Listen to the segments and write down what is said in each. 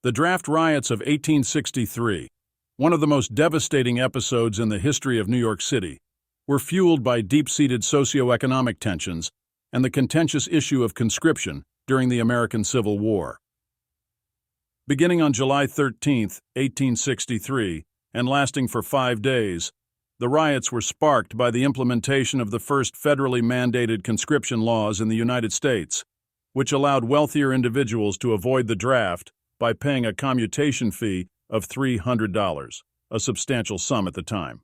The Draft Riots of 1863, one of the most devastating episodes in the history of New York City, were fueled by deep-seated socioeconomic tensions and the contentious issue of conscription during the American Civil War. Beginning on July 13, 1863, and lasting for 5 days, the riots were sparked by the implementation of the first federally mandated conscription laws in the United States, which allowed wealthier individuals to avoid the draft by paying a commutation fee of $300, a substantial sum at the time.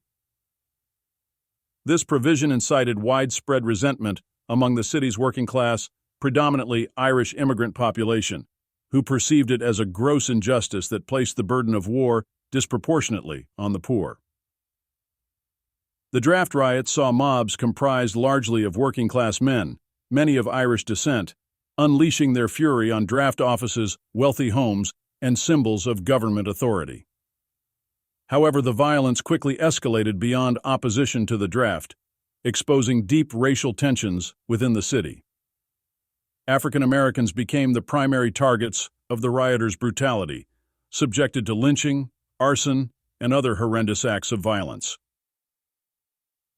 This provision incited widespread resentment among the city's working class, predominantly Irish immigrant population, who perceived it as a gross injustice that placed the burden of war disproportionately on the poor. The draft riots saw mobs comprised largely of working-class men, many of Irish descent, unleashing their fury on draft offices, wealthy homes, and symbols of government authority. However, the violence quickly escalated beyond opposition to the draft, exposing deep racial tensions within the city. African Americans became the primary targets of the rioters' brutality, subjected to lynching, arson, and other horrendous acts of violence.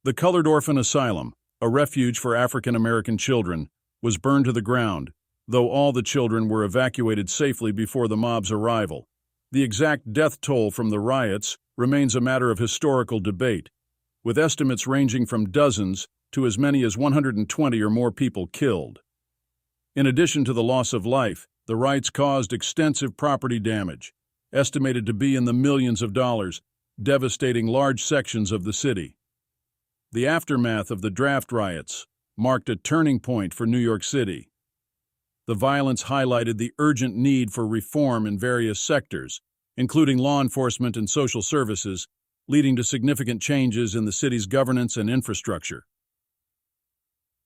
The Colored Orphan Asylum, a refuge for African American children, was burned to the ground, though all the children were evacuated safely before the mob's arrival. The exact death toll from the riots remains a matter of historical debate, with estimates ranging from dozens to as many as 120 or more people killed. In addition to the loss of life, the riots caused extensive property damage, estimated to be in the millions of dollars, devastating large sections of the city. The aftermath of the draft riots marked a turning point for New York City. The violence highlighted the urgent need for reform in various sectors, including law enforcement and social services, leading to significant changes in the city's governance and infrastructure.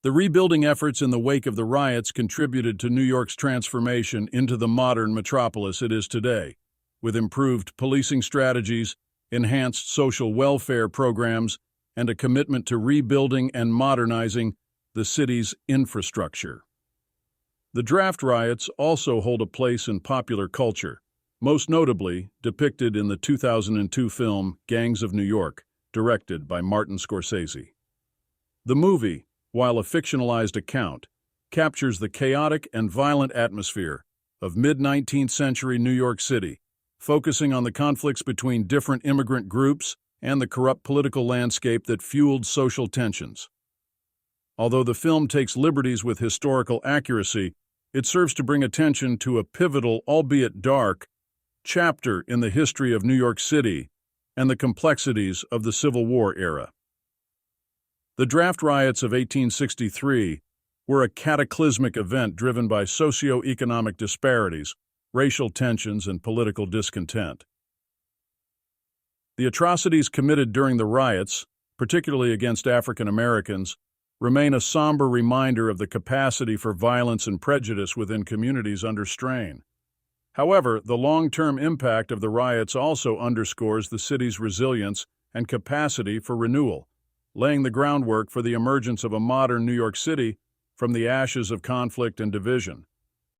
The rebuilding efforts in the wake of the riots contributed to New York's transformation into the modern metropolis it is today, with improved policing strategies, enhanced social welfare programs, and a commitment to rebuilding and modernizing the city's infrastructure. The draft riots also hold a place in popular culture, most notably depicted in the 2002 film Gangs of New York, directed by Martin Scorsese. The movie, while a fictionalized account, captures the chaotic and violent atmosphere of mid-19th century New York City, focusing on the conflicts between different immigrant groups and the corrupt political landscape that fueled social tensions. Although the film takes liberties with historical accuracy, it serves to bring attention to a pivotal, albeit dark, chapter in the history of New York City and the complexities of the Civil War era. The draft riots of 1863 were a cataclysmic event driven by socio-economic disparities, racial tensions, and political discontent. The atrocities committed during the riots, particularly against African Americans, remain a somber reminder of the capacity for violence and prejudice within communities under strain. However, the long-term impact of the riots also underscores the city's resilience and capacity for renewal, laying the groundwork for the emergence of a modern New York City from the ashes of conflict and division.